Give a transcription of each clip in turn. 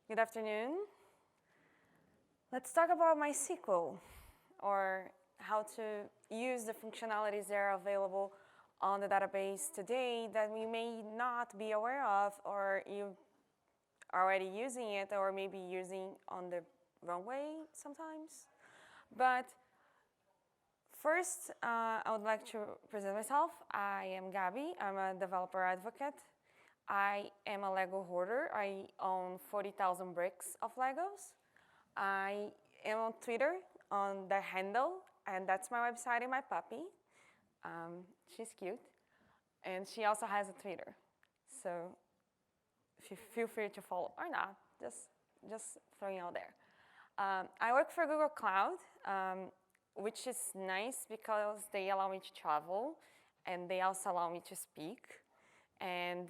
Good afternoon. Let's talk about MySQL, or how to use the functionalities that are available on the database today that we may not be aware of, or you are already using it, or maybe using on the wrong way sometimes. But first, I would like to present myself. I am Gabi. I'm a developer advocate. I am a Lego hoarder. I own 40,000 bricks of Legos. I am on Twitter on the handle, and that's my website and my puppy. She's cute. And she also has a Twitter. So feel free to follow or not, just throwing out there. I work for Google Cloud, which is nice because they allow me to travel, and they also allow me to speak. And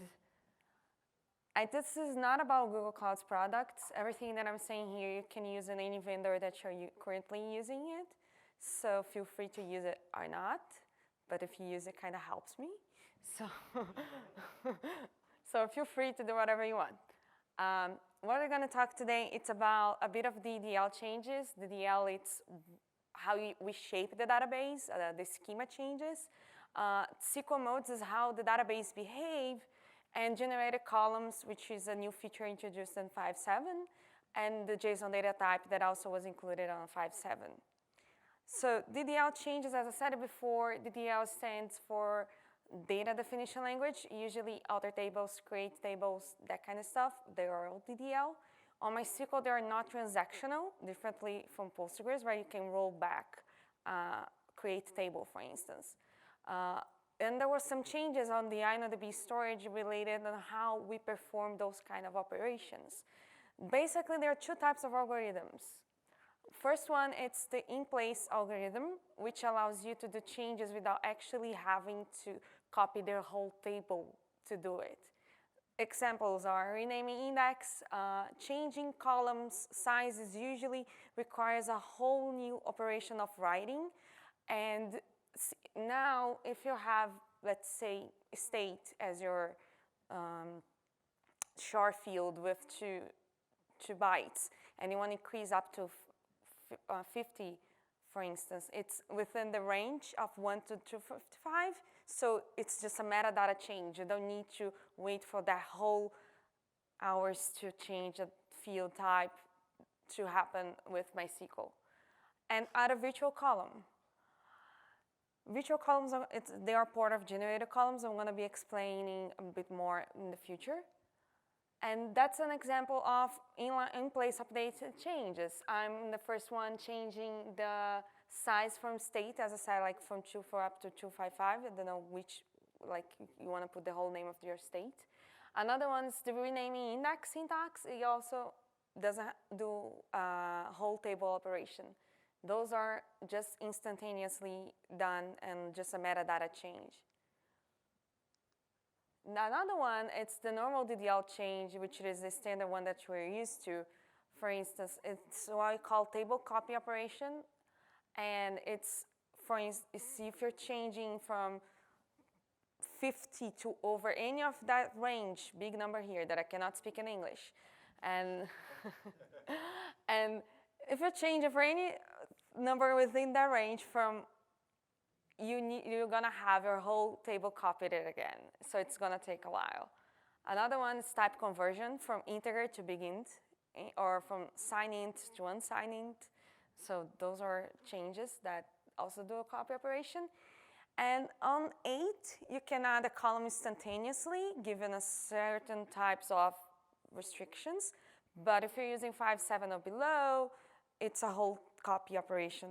this is not about Google Cloud's products. Everything that I'm saying here, you can use in any vendor that you're currently using it. So feel free to use it or not. But if you use it, kind of helps me. So, so feel free to do whatever you want. What we're going to talk today, it's about a bit of DDL changes. DDL, it's how we shape the database, the schema changes. SQL modes is how the database behaves. And generated columns, which is a new feature introduced in 5.7, and the JSON Data Type that also was included on 5.7. So DDL changes, as I said before, DDL stands for Data Definition Language, usually alter tables, create tables, that kind of stuff. They are all DDL. On MySQL, they are not transactional, differently from Postgres, where you can roll back, create table, for instance. And there were some changes on the InnoDB storage related on how we perform those kind of operations. Basically, there are two types of algorithms. First one, it's the in-place algorithm, which allows you to do changes without actually having to copy their whole table to do it. Examples are renaming index, changing columns sizes usually requires a whole new operation of writing. And now, if you have, let's say, state as your char field with two bytes, and you want to increase up to 50, for instance, it's within the range of 1 to 255, so it's just a metadata change. You don't need to wait for that whole hours to change a field type to happen with MySQL. And add a virtual column. Virtual columns, they are part of generated columns. I'm going to be explaining a bit more in the future. And that's an example of in-place updated changes. I'm the first one changing the size from state, as I said, like from 24 up to 255. I don't know which, like you want to put the whole name of your state. Another one is the renaming index syntax. It also doesn't do a whole table operation. Those are just instantaneously done and just a metadata change. Another one, it's the normal DDL change, which is the standard one that we're used to. For instance, it's what we call table copy operation. And it's, for instance, if you're changing from 50 to over any of that range, big number here that I cannot speak in English. And, and if you're changing for any number within that range from, you're going to have your whole table copied it again. So it's going to take a while. Another one is type conversion from integer to big int, or from sign int to unsigned int. So those are changes that also do a copy operation. And on 8, you can add a column instantaneously, given a certain types of restrictions. But if you're using 5.7 or below, it's a whole copy operation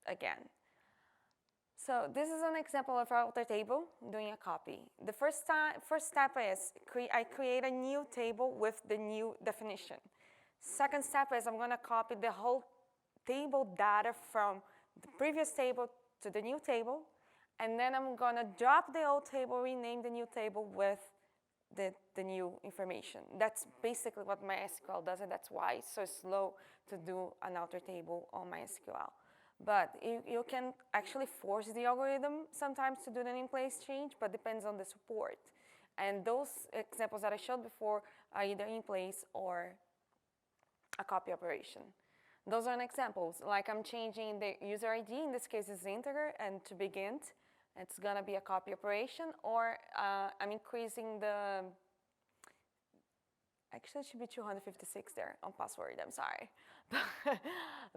again. So this is an example of our alter table doing a copy. The first step is I create a new table with the new definition. Second step is I'm going to copy the whole table data from the previous table to the new table. And then I'm going to drop the old table, rename the new table with the new information. That's basically what MySQL does, and that's why it's so slow to do an alter table on MySQL. But you can actually force the algorithm sometimes to do an in-place change, but depends on the support. And those examples that I showed before are either in place or a copy operation. Those are examples. Like I'm changing the user ID, in this case it's integer, and to big int, it's gonna be a copy operation, or I'm increasing the, actually it should be 256 there on password, I'm sorry.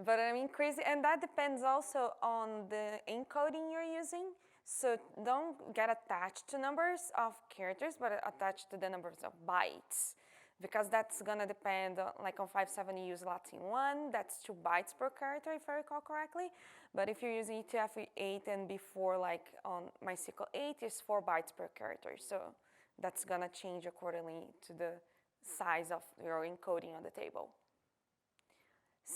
But I'm increasing, and that depends also on the encoding you're using. So don't get attached to numbers of characters, but attached to the numbers of bytes, because that's gonna depend on, like on 5.7 you use Latin 1, that's 2 bytes per character if I recall correctly. But if you're using UTF-8 and before, like on MySQL 8, it's 4 bytes per character. So that's gonna change accordingly to the size of your encoding on the table.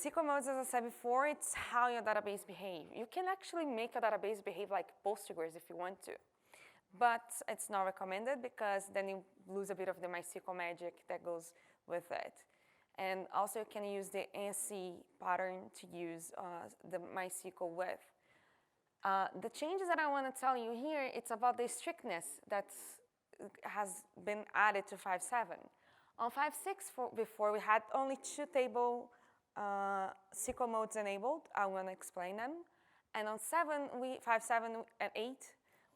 SQL modes, as I said before, it's how your database behaves. You can actually make a database behave like Postgres if you want to, but it's not recommended because then you lose a bit of the MySQL magic that goes with it. And also you can use the ANSI pattern to use the MySQL with. The changes that I want to tell you here, it's about the strictness that has been added to 5.7. On 5.6, before we had only 2 table SQL modes enabled. I want to explain them. And on 5.7 and 8,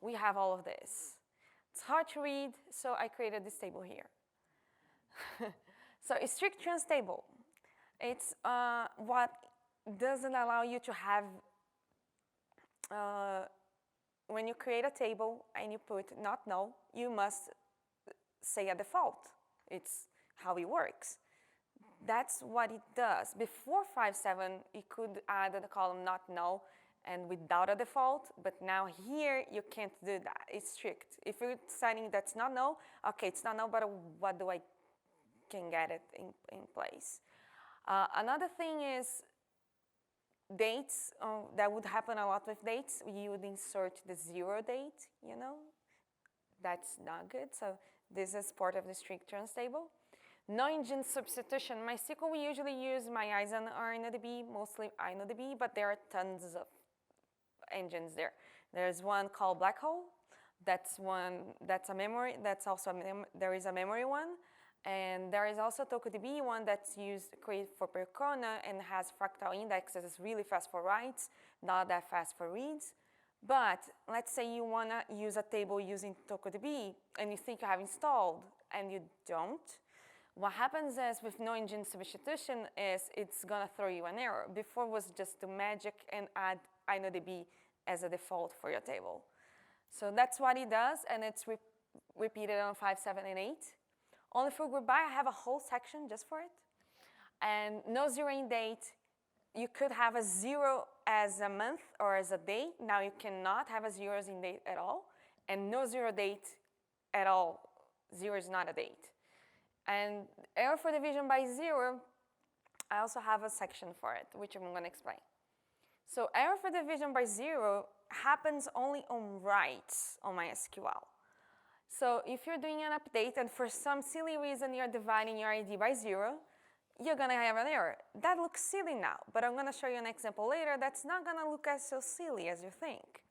we have all of this. It's hard to read, so I created this table here. So a strict trans table. It's what doesn't allow you to have, when you create a table and you put not null, you must say a default. It's how it works. That's what it does. Before 5.7, it could add the column not null and without a default, but now here you can't do that. It's strict. If you're setting that's not null, okay, it's not null, but what do I can get it in place? Another thing is dates. That would happen a lot with dates. You would insert the 0 date, you know? That's not good. So this is part of the strict trans table. No engine substitution. MySQL, we usually use MyISON or InnoDB, mostly InnoDB, but there are tons of engines there. There's one called Black Hole. That's a memory. That's also there is a memory one, and there is also TokuDB one that's created for Percona and has fractal indexes. It's really fast for writes, not that fast for reads. But let's say you want to use a table using TokuDB, and you think you have installed, and you don't. What happens is with no engine substitution is it's gonna throw you an error. Before it was just to magic and add InnoDB as a default for your table. So that's what it does, and it's repeated on 5.7 and 8. Only for group by, I have a whole section just for it. And no zeroing date. You could have a 0 as a month or as a day. Now you cannot have a 0 in date at all, and no 0 date at all. 0 is not a date. And error for division by 0, I also have a section for it, which I'm going to explain. So error for division by 0 happens only on writes on MySQL. So if you're doing an update and for some silly reason you're dividing your ID by 0, you're going to have an error. That looks silly now, but I'm going to show you an example later that's not going to look as so silly as you think.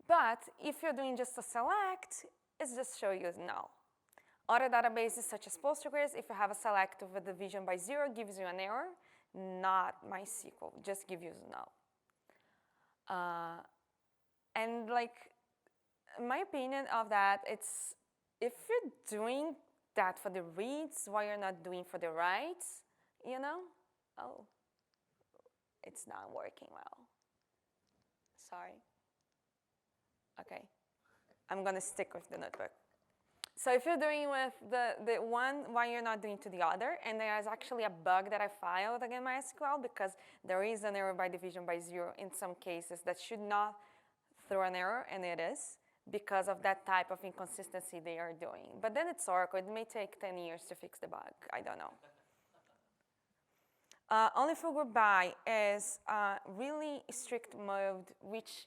But if you're doing just a select, it's just show you null. Other databases such as Postgres, if you have a select of a division by 0, gives you an error, not MySQL, just gives you null. And like, my opinion of that, it's if you're doing that for the reads, why you're not doing for the writes, you know? Oh, it's not working well. Sorry. Okay, I'm gonna stick with the notebook. So if you're doing with the one, why you're not doing to the other, and there's actually a bug that I filed against MySQL because there is an error by division by 0 in some cases that should not throw an error, and it is because of that type of inconsistency they are doing. But then it's Oracle. It may take 10 years to fix the bug. I don't know. Only for group by is a really strict mode, which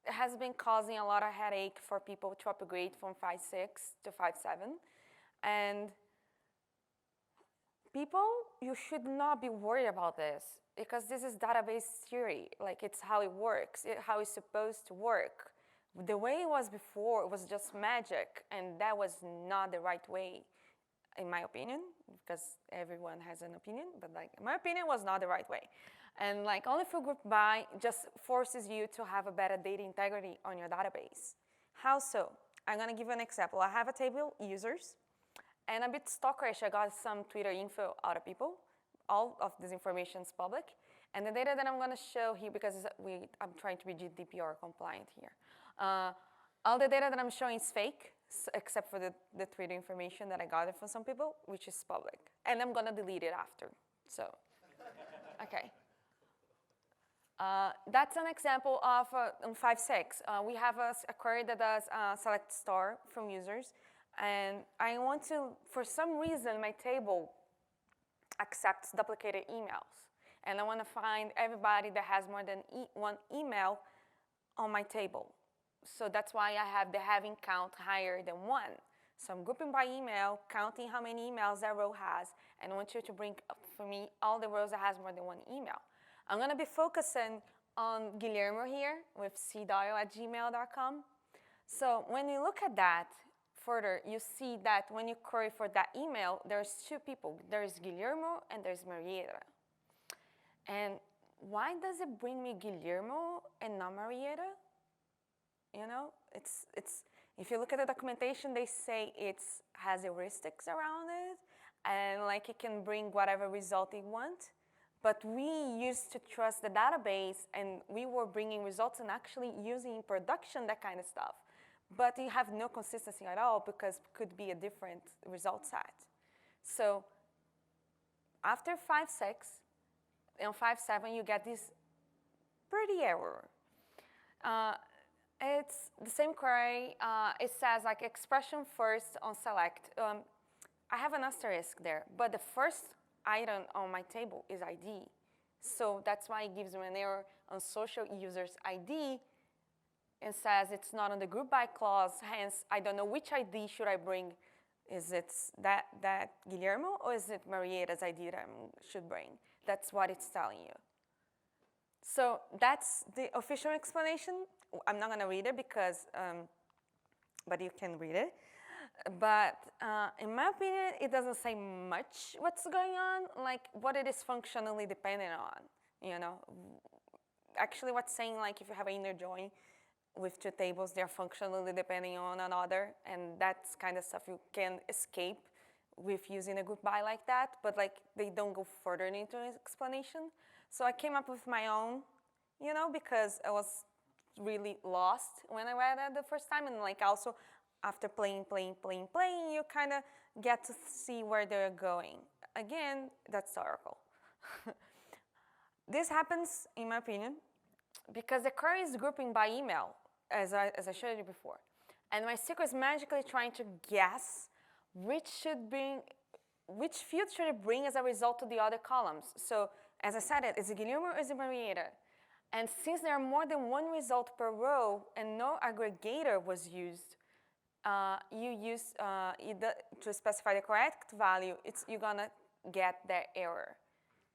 has been causing a lot of headache for people to upgrade from 5.6 to 5.7. And people, you should not be worried about this because this is database theory. Like, it's how it works, how it's supposed to work. The way it was before, it was just magic, and that was not the right way. in my opinion, because everyone has an opinion, but like my opinion was not the right way. And like only for group by just forces you to have a better data integrity on your database. How so? I'm gonna give you an example. I have a table users, and a bit stalkerish, I got some Twitter info out of people. All of this information is public. And the data that I'm gonna show here, because I'm trying to be GDPR compliant here. All the data that I'm showing is fake, except for the Twitter information that I got from some people, which is public. And I'm gonna delete it after, so, okay. That's an example of on 5.6. We have a query that does select star from users. And I want to, for some reason, my table accepts duplicated emails. And I want to find everybody that has more than one email on my table. So that's why I have the having count higher than 1. So I'm grouping by email, counting how many emails that row has, and I want you to bring up for me all the rows that has more than 1 email. I'm going to be focusing on Guillermo here with cdoyle@gmail.com. So when you look at that further, you see that when you query for that email, there's 2 people. There's Guillermo and there's Marieta. And why does it bring me Guillermo and not Marieta? You know, if you look at the documentation, they say it has heuristics around it, and like it can bring whatever result they want. But we used to trust the database, and we were bringing results and actually using in production that kind of stuff. But you have no consistency at all because it could be a different result set. So after 5.6, on 5.7, you get this pretty error. It's the same query. It says like expression first on select. I have an asterisk there, but the first item on my table is ID. So that's why it gives me an error on social users ID and says it's not on the group by clause, hence I don't know which ID should I bring. Is it that Guillermo, or is it Marieta's ID that I should bring? That's what it's telling you. So that's the official explanation. I'm not gonna read it because, but you can read it. But in my opinion, it doesn't say much what's going on, like what it is functionally dependent on, you know. Actually, what's saying like if you have an inner join with 2 tables, they're functionally depending on another, and that's kind of stuff you can escape with using a group by like that, but like they don't go further into explanation. So I came up with my own, you know, because I was really lost when I read it the first time, and like also after playing, you kind of get to see where they're going. Again, that's the oracle. This happens, in my opinion, because the query is grouping by email, as I showed you before. And MySQL is magically trying to guess which field should it bring as a result of the other columns. So as I said, is it Guillermo or is it Marieta? And since there are more than 1 result per row and no aggregator was used, you use to specify the correct value, you're gonna get that error.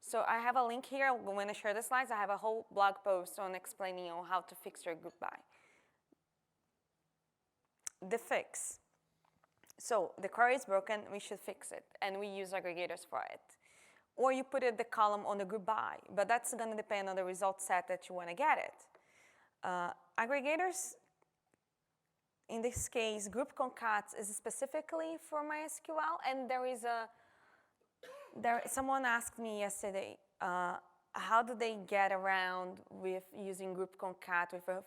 So I have a link here. When I share the slides, I have a whole blog post on explaining on how to fix your group by. The fix. So the query is broken, we should fix it, and we use aggregators for it. Or you put the column on the group by, but that's gonna depend on the result set that you wanna get it. Aggregators, in this case, group concats is specifically for MySQL, and someone asked me yesterday, how do they get around with using group concat with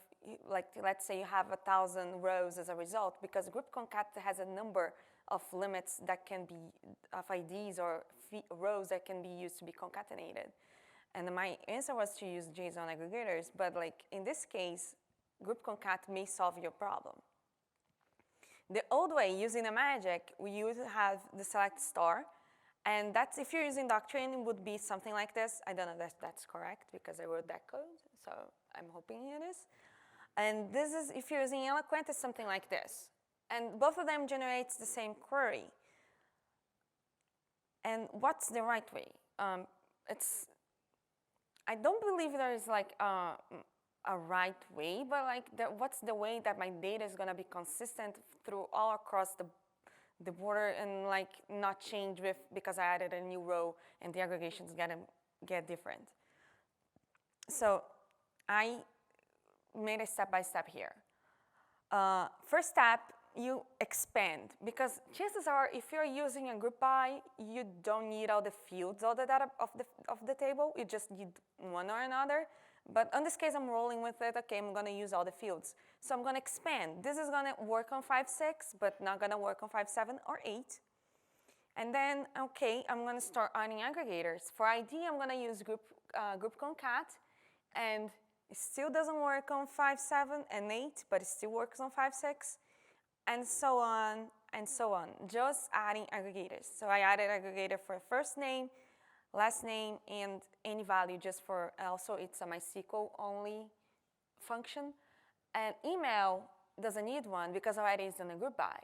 like let's say you have 1,000 rows as a result, because group concat has a number of limits that can be, of IDs or rows that can be used to be concatenated. And my answer was to use JSON aggregators, but like in this case, group concat may solve your problem. The old way, using a magic, we used to have the select star, and that's, if you're using doctrine, it would be something like this. I don't know if that's correct because I wrote that code, so I'm hoping it is. And this is, if you're using Eloquent, it's something like this. And both of them generates the same query. And what's the right way? I don't believe there is like a right way, but like what's the way that my data is gonna be consistent through all across the border and like not change because I added a new row and the aggregations get different. So I made a step-by-step here. First step, you expand, because chances are if you're using a group by, you don't need all the fields of the data of the table. You just need one or another. But in this case, I'm rolling with it. Okay, I'm going to use all the fields. So I'm going to expand. This is going to work on 5.6, but not going to work on 5.7 or 8. And then, okay, I'm going to start adding aggregators. For ID, I'm going to use group concat, and it still doesn't work on 5.7 and 8, but it still works on 5.6, and so on and so on. Just adding aggregators. So I added aggregator for first name, last name, and any value just for, also it's a MySQL only function. And email doesn't need one because already it's in a group by.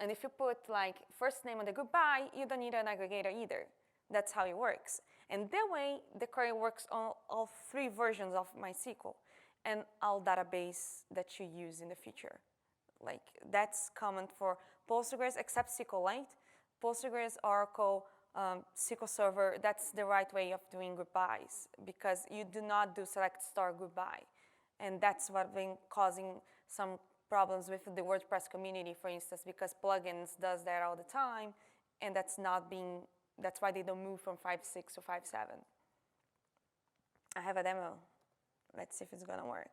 And if you put like first name on the group by, you don't need an aggregator either. That's how it works. And that way, the query works on all three versions of MySQL and all database that you use in the future. Like that's common for Postgres except SQLite. Postgres, Oracle, SQL Server, that's the right way of doing group bys because you do not do select star group by. And that's what's been causing some problems with the WordPress community, for instance, because plugins does that all the time, and that's why they don't move from 5.6 to 5.7. I have a demo. Let's see if it's gonna work.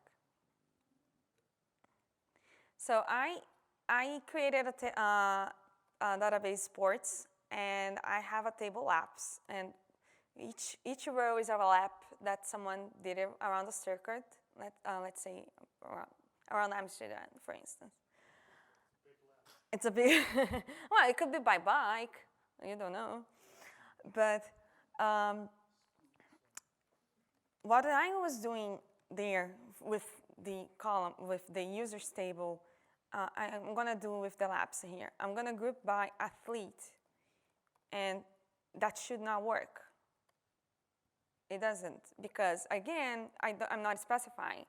So I created a database sports, and I have a table apps, and each row is a lap that someone did around a circuit. Let's say around Amsterdam, for instance. It's a big, well, it could be by bike, you don't know. But what I was doing there with the column, with the users table, I'm gonna do with the laps here. I'm gonna group by athlete, and that should not work. It doesn't, because again, I'm not specifying.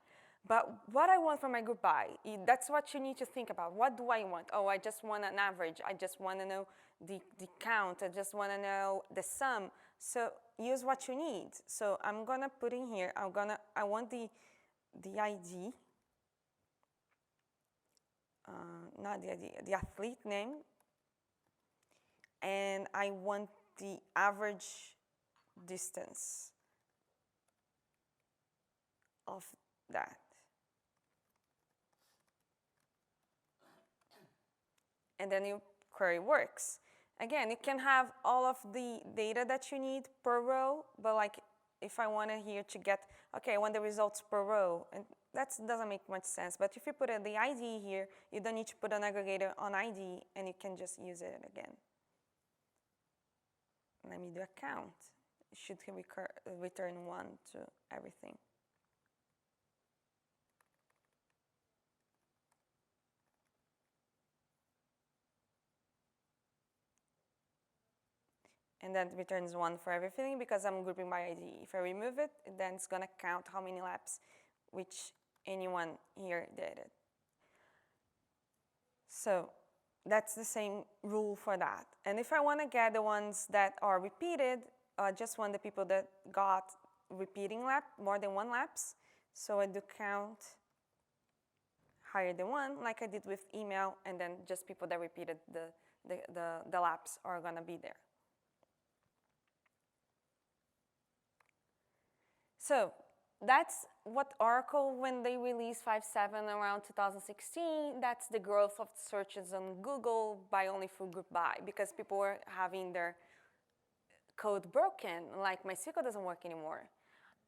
But what I want from my group by, that's what you need to think about. What do I want? Oh, I just want an average. I just want to know the count. I just want to know the sum. So use what you need. So I'm going to put in here, I want the ID, not the ID, the athlete name. And I want the average distance of that. And then your query works. Again, you can have all of the data that you need per row, but like if I wanted here to get, okay, I want the results per row, and that doesn't make much sense. But if you put the ID here, you don't need to put an aggregator on ID, and you can just use it again. Let me do a count. It should return 1 to everything. And then it returns 1 for everything because I'm grouping by ID. If I remove it, then it's going to count how many laps which anyone here did it. So that's the same rule for that. And if I want to get the ones that are repeated, I just want the people that got repeating lap, more than 1 laps. So I do count higher than 1, like I did with email, and then just people that repeated the laps are going to be there. So that's what Oracle, when they released 5.7 around 2016, that's the growth of searches on Google by only through group by, because people were having their code broken, like MySQL doesn't work anymore.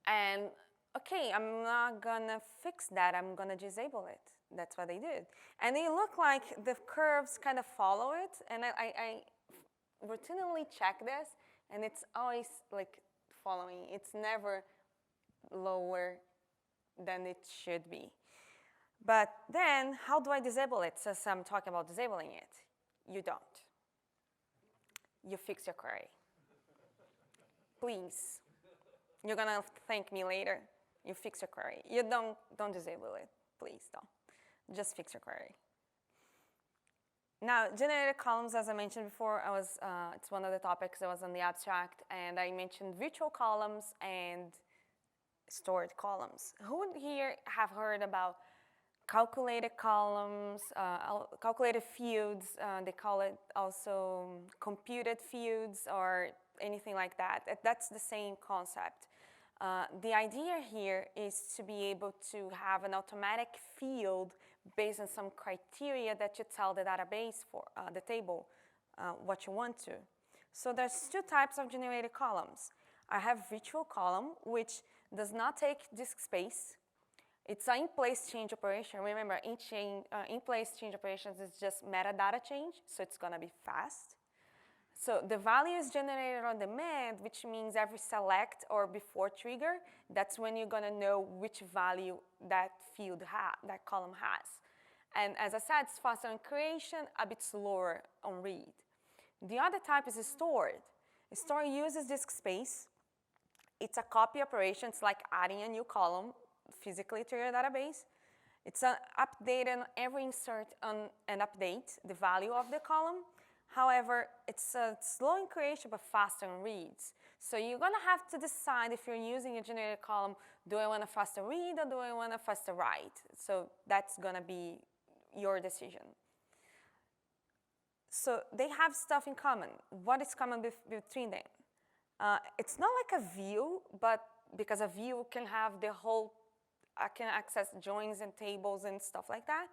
And okay, I'm not gonna fix that, I'm gonna disable it. That's what they did. And they look like the curves kind of follow it, and I routinely check this, and it's always like following. It's never lower than it should be. But then, how do I disable it? Since I'm talking about disabling it, you don't. You fix your query. Please. You're gonna thank me later. You fix your query. You don't disable it. Please don't. Just fix your query. Now, generated columns, as I mentioned before, it's one of the topics that was on the abstract, and I mentioned virtual columns and stored columns. Who here have heard about calculated columns, calculated fields? They call it also computed fields or anything like that. That's the same concept. The idea here is to be able to have an automatic field based on some criteria that you tell the database for the table what you want to. So there's two types of generated columns. I have virtual column, which does not take disk space. It's an in-place change operation. Remember, in-place change operations is just metadata change, so it's going to be fast. So the value is generated on demand, which means every select or before trigger, that's when you're going to know which value that that column has. And as I said, it's faster on creation, a bit slower on read. The other type is stored. Store uses disk space. It's a copy operation. It's like adding a new column physically to your database. It's an update on every insert and update the value of the column. However, it's slow in creation but faster in reads. So you're going to have to decide if you're using a generated column, do I want a faster read or do I want a faster write? So that's going to be your decision. So they have stuff in common. What is common between them? It's not like a view, but because a view can have the whole, can access joins and tables and stuff like that.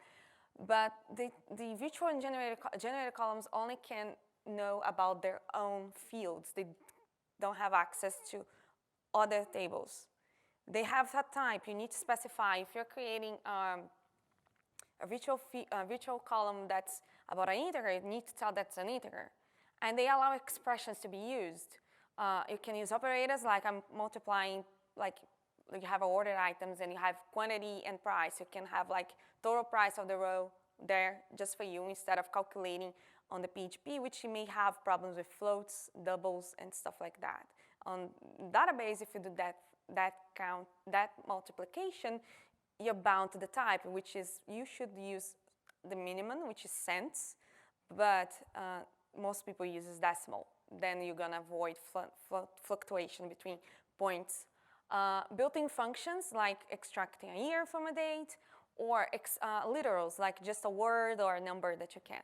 But the virtual and generated columns only can know about their own fields. They don't have access to other tables. They have a type. You need to specify if you're creating a virtual column that's about an integer, you need to tell that's an integer. And they allow expressions to be used. You can use operators like I'm multiplying, like you have ordered items and you have quantity and price. You can have like total price of the row there just for you instead of calculating on the PHP, which you may have problems with floats, doubles, and stuff like that. On database, if you do that multiplication, you're bound to the type, which is you should use the minimum, which is cents, but most people use decimal. Then you're gonna avoid fluctuation between points. Built-in functions like extracting a year from a date, or literals like just a word or a number that you can.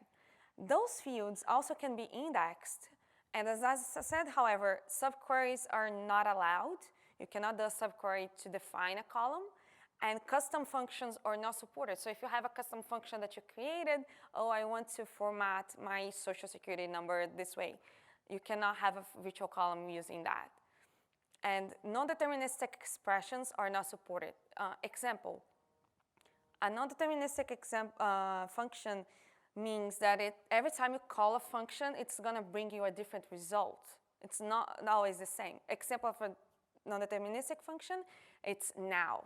Those fields also can be indexed. And as I said, however, subqueries are not allowed. You cannot do a subquery to define a column. And custom functions are not supported. So if you have a custom function that you created, oh, I want to format my social security number this way, you cannot have a virtual column using that. And non-deterministic expressions are not supported. Example, a non-deterministic function means that every time you call a function, it's going to bring you a different result. It's not always the same. Example of a non-deterministic function, it's now.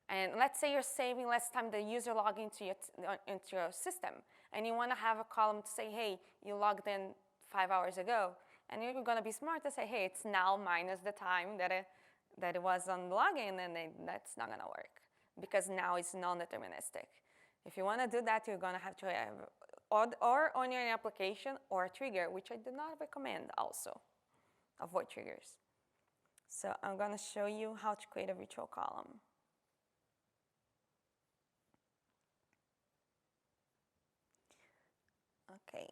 And let's say you're saving less time the user logged into your system, and you want to have a column to say, hey, you logged in 5 hours ago. And you're going to be smart to say, hey, it's now minus the time that it was on login, and that's not going to work because now it's non-deterministic. If you want to do that, you're going to have to have or on your application or a trigger, which I do not recommend also. Avoid triggers. So I'm going to show you how to create a virtual column. Okay.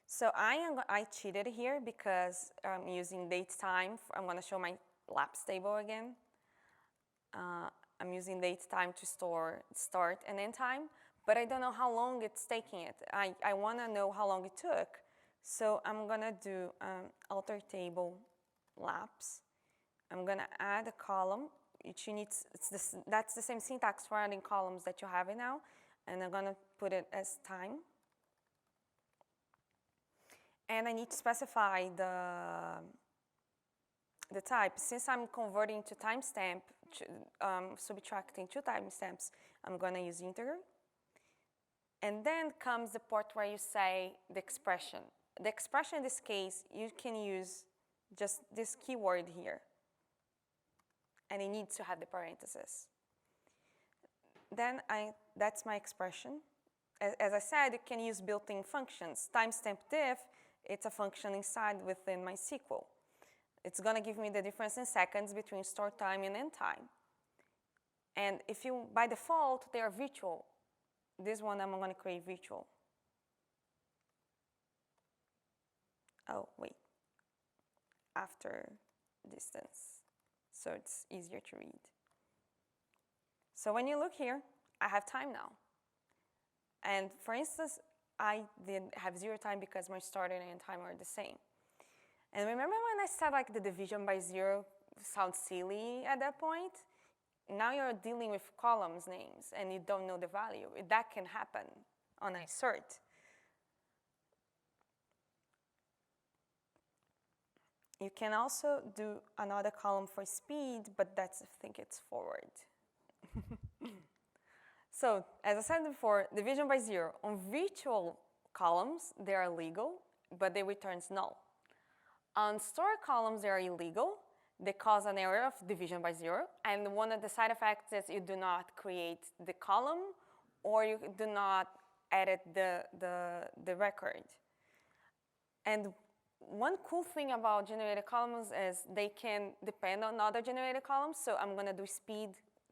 So I cheated here because I'm using date time. I'm going to show my lapse table again. I'm using date time to store start and end time, but I don't know how long it's taking it. I want to know how long it took. So I'm going to do alter table lapse. I'm going to add a column. That's the same syntax for adding columns that you have it now. And I'm going to put it as time. And I need to specify the type. Since I'm converting to timestamp, subtracting 2 timestamps, I'm going to use integer. And then comes the part where you say the expression. The expression in this case, you can use just this keyword here. And it needs to have the parentheses. Then that's my expression. as I said, you can use built-in functions. Timestamp diff, it's a function inside within MySQL. It's going to give me the difference in seconds between start time and end time. And if you, by default, they are virtual. This one I'm going to create virtual. Oh, wait. After distance. So it's easier to read. So when you look here, I have time now. And for instance, I did have 0 time because my start and end time are the same. And remember when I said like the division by 0 sounds silly at that point? Now you're dealing with columns names and you don't know the value. That can happen on insert. You can also do another column for speed, but I think it's forward. So, as I said before, division by 0. On virtual columns, they are legal, but they returns null. On stored columns, they are illegal. They cause an error of division by 0. And one of the side effects is you do not create the column or you do not edit the record. And one cool thing about generated columns is they can depend on other generated columns. So I'm going to do speed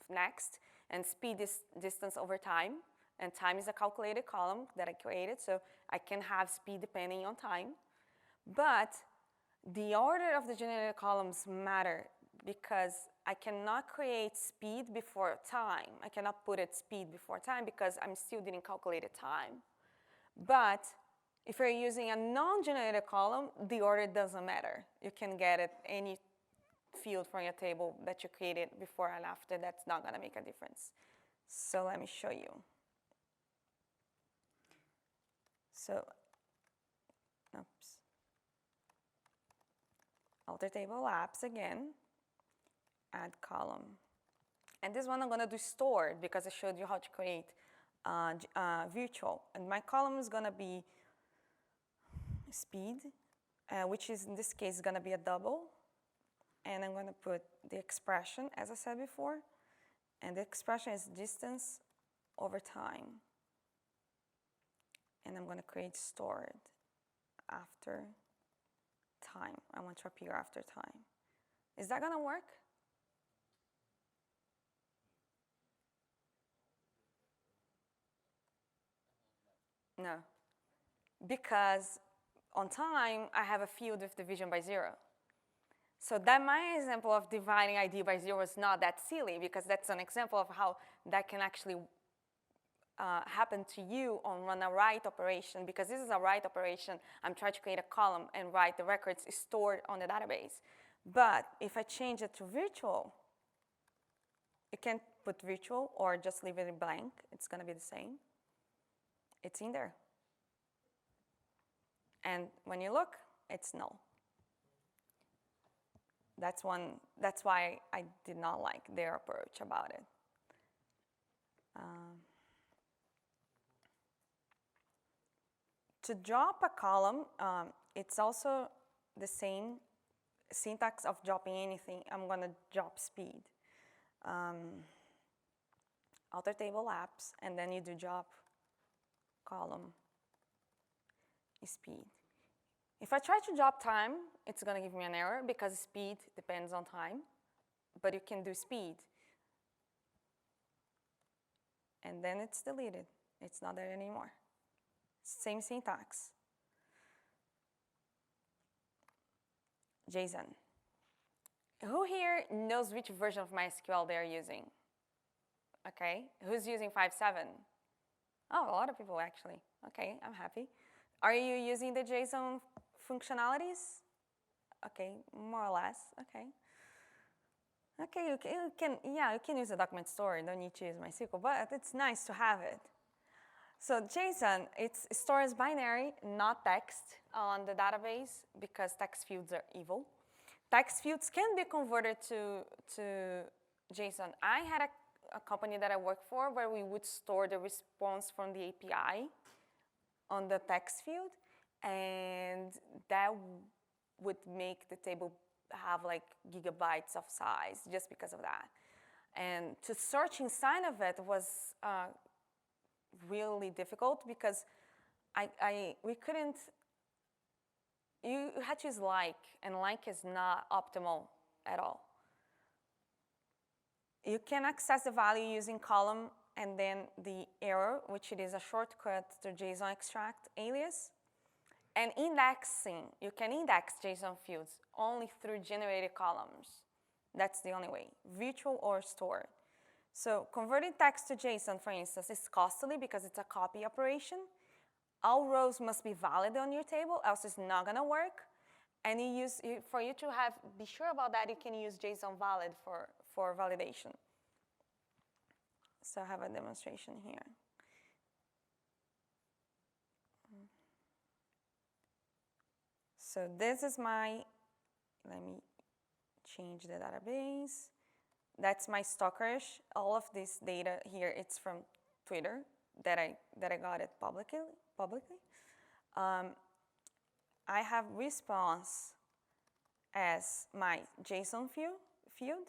next. And speed is distance over time. And time is a calculated column that I created. So I can have speed depending on time. But the order of the generated columns matter because I cannot create speed before time. I cannot put it speed before time because I'm still doing calculated time. But if you're using a non-generated column, the order doesn't matter. You can get it any field from your table that you created before and after. That's not going to make a difference. So let me show you. So, oops. Alter table apps again, add column. And this one I'm going to do stored because I showed you how to create virtual. And my column is going to be speed, which is in this case going to be a double. And I'm going to put the expression, as I said before. And the expression is distance over time. And I'm going to create stored after time. I want to appear after time. Is that going to work? No. Because on time, I have a field with division by 0. So that my example of dividing ID by 0 is not that silly because that's an example of how that can actually happen to you on run a write operation. Because this is a write operation, I'm trying to create a column and write the records stored on the database. But if I change it to virtual, you can put virtual or just leave it blank. It's going to be the same. It's in there. And when you look, it's null. That's why I did not like their approach about it. To drop a column, it's also the same syntax of dropping anything. I'm going to drop speed. Alter table apps, and then you do drop column speed. If I try to drop time, it's going to give me an error because speed depends on time. But you can do speed. And then it's deleted. It's not there anymore. Same syntax. JSON. Who here knows which version of MySQL they're using? Okay. Who's using 5.7? Oh, a lot of people actually. Okay, I'm happy. Are you using the JSON functionalities? Okay, more or less. Okay. Okay, you can use a document store. You don't need to use MySQL, but it's nice to have it. So JSON, it stores binary, not text, on the database because text fields are evil. Text fields can be converted to JSON. I had a company that I worked for where we would store the response from the API on the text field, and that would make the table have like gigabytes of size just because of that. And to search inside of it was really difficult because we couldn't, you had to use like, and like is not optimal at all. You can access the value using column and then the error, which it is a shortcut to JSON extract alias. And indexing, you can index JSON fields only through generated columns. That's the only way, virtual or stored. So converting text to JSON, for instance, is costly because it's a copy operation. All rows must be valid on your table, else it's not gonna work. And for you to be sure about that, you can use JSON valid for validation. So I have a demonstration here. So this is let me change the database. That's my stockerish. All of this data here, it's from Twitter that I got it publicly. I have response as my JSON field.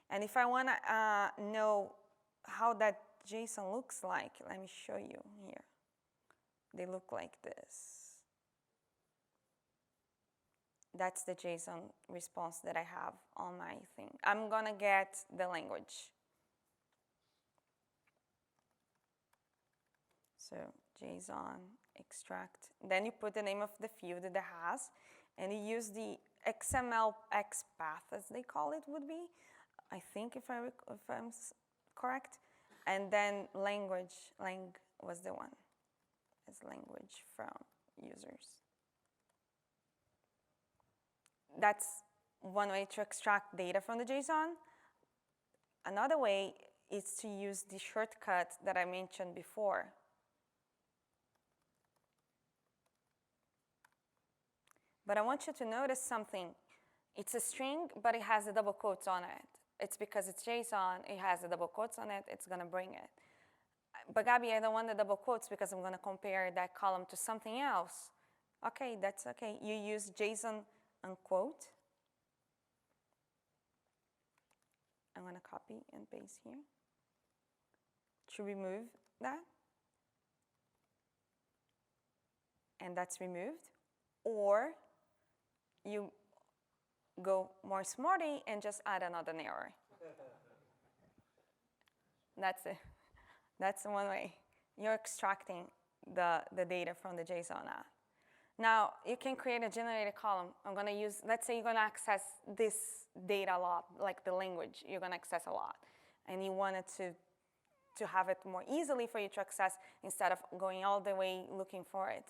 And if I want to know how that JSON looks like, let me show you here. They look like this. That's the JSON response that I have on my thing. I'm going to get the language. So JSON extract. Then you put the name of the field that has, and you use the XML XPath, as they call it, would be, I think, if I'm correct. And then language, lang was the one, as language from users. That's one way to extract data from the JSON. Another way is to use the shortcut that I mentioned before. But I want you to notice something. It's a string, but it has the double quotes on it. It's because it's JSON, it has the double quotes on it, it's gonna bring it. But Gabi, I don't want the double quotes because I'm gonna compare that column to something else. Okay, that's okay. You use JSON unquote. I'm gonna copy and paste here to remove that. And that's removed. Or you go more smarty and just add another error. That's it. That's one way. You're extracting the data from the JSON now. Now, you can create a generated column. I'm going to use, let's say you're going to access this data a lot, like the language you're going to access a lot. And you wanted to have it more easily for you to access instead of going all the way looking for it.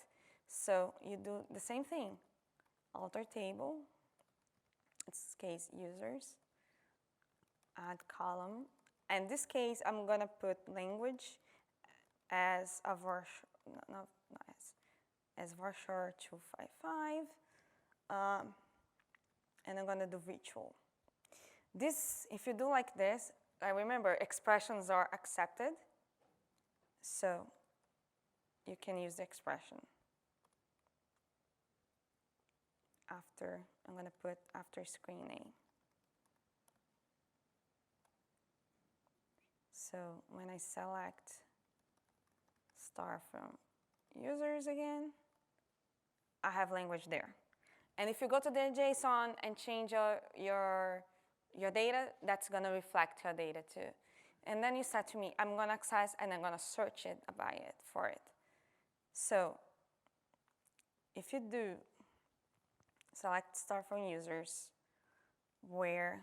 So you do the same thing. Alter table, in this case, users, add column. In this case, I'm going to put language as a version, not as varchar 255, and I'm going to do virtual. This, if you do like this, I remember expressions are accepted, so you can use the expression. After, I'm going to put after screen name. So when I select star from users again, I have language there. And if you go to the JSON and change your data, that's going to reflect your data too. And then you said to me, I'm going to access and I'm going to search it for it. So if you do select star from users, where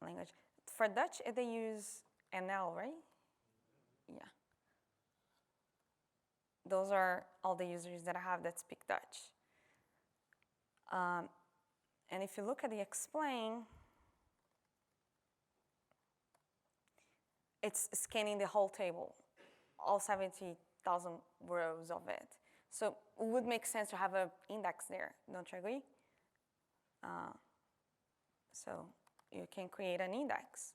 language, for Dutch they use NL, right? Yeah. Those are all the users that I have that speak Dutch. And if you look at the explain, it's scanning the whole table, all 70,000 rows of it. So it would make sense to have an index there, don't you agree? So you can create an index.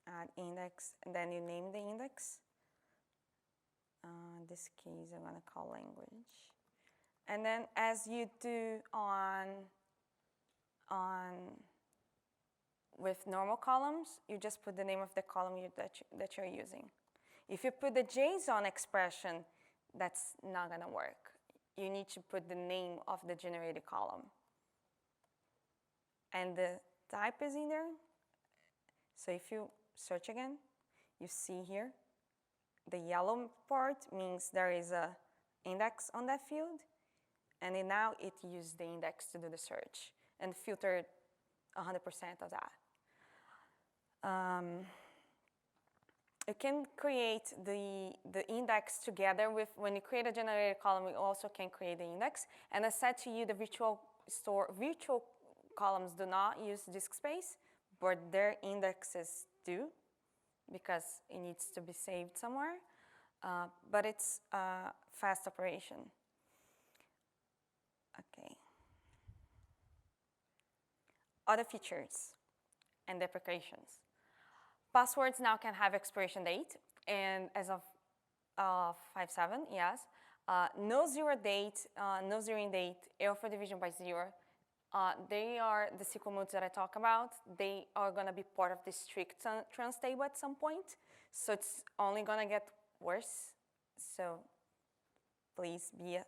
Add index, and then you name the index. In this case, I'm going to call language. And then as you do on with normal columns, you just put the name of the column that you're using. If you put the JSON expression, that's not going to work. You need to put the name of the generated column. And the type is in there. So if you search again, you see here, the yellow part means there is an index on that field. And then now it used the index to do the search and filtered 100% of that. You can create the index together with, when you create a generated column, you also can create the index. And I said to you, the virtual columns do not use disk space, but their indexes do, because it needs to be saved somewhere. But it's a fast operation. Okay. Other features and deprecations. Passwords now can have expiration date, and as of 5.7, yes. No zero date, no zeroing date, error for division by zero. They are the SQL modes that I talk about. They are going to be part of the strict trans table at some point, so it's only going to get worse. So please be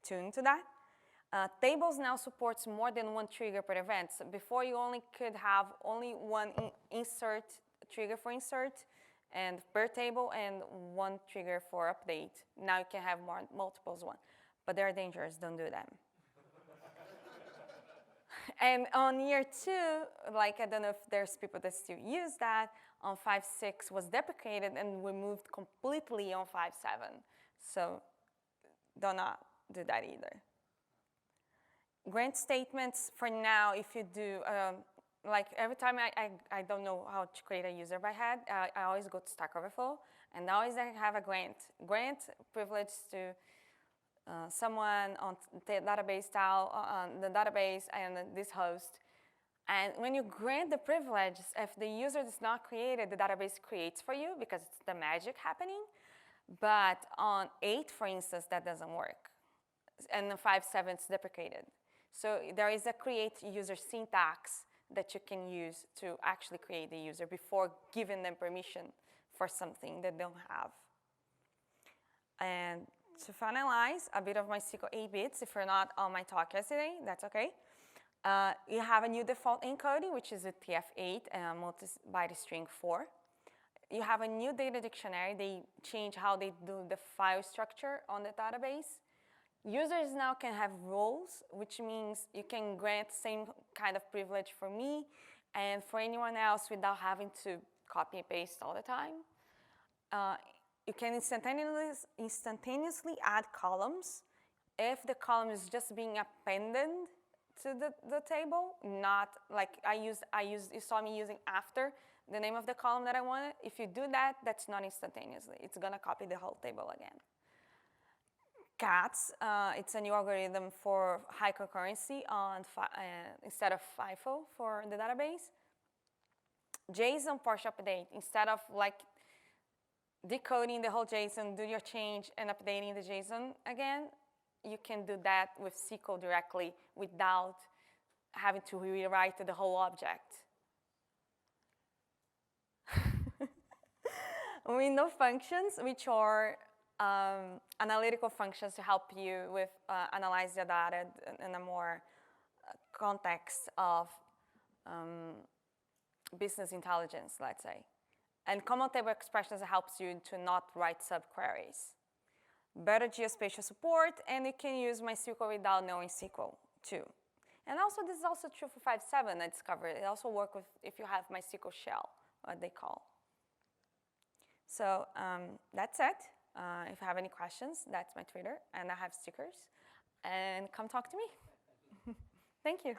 attuned to that. Tables now supports more than one trigger per event. So before you only could have only one insert trigger for insert and per table and one trigger for update. Now you can have multiples one, but they're dangerous, don't do them. And on year 2, like I don't know if there's people that still use that, on 5.6 was deprecated and we moved completely on 5.7. So do not do that either. Grant statements for now, if you do, like every time I don't know how to create a user by head, I always go to Stack Overflow, and always I have a grant privilege to someone on the database tile, on the database and this host. And when you grant the privilege, if the user is not created, the database creates for you because it's the magic happening. But on 8, for instance, that doesn't work. And on 5.7, it's deprecated. So there is a create user syntax that you can use to actually create the user before giving them permission for something they don't have. And to finalize, a bit of MySQL 8 bits. If you're not on my talk yesterday, that's okay. You have a new default encoding, which is a TF8 and multi-byte string 4. You have a new data dictionary. They change how they do the file structure on the database. Users now can have roles, which means you can grant same kind of privilege for me and for anyone else without having to copy and paste all the time. You can instantaneously add columns if the column is just being appended to the table, not like you saw me using after the name of the column that I wanted. If you do that, that's not instantaneously. It's going to copy the whole table again. CATS, it's a new algorithm for high concurrency on instead of FIFO for the database. JSON partial update, instead of like decoding the whole JSON, do your change and updating the JSON again, you can do that with SQL directly without having to rewrite the whole object. Window functions, which are analytical functions to help you with analyze the data in a more context of business intelligence, let's say. And common table expressions helps you to not write subqueries. Better geospatial support, and you can use MySQL without knowing SQL too. And also, this is also true for 5.7 I discovered. It also works with if you have MySQL shell, what they call. So that's it. If you have any questions, that's my Twitter, and I have stickers. And come talk to me. Thank you.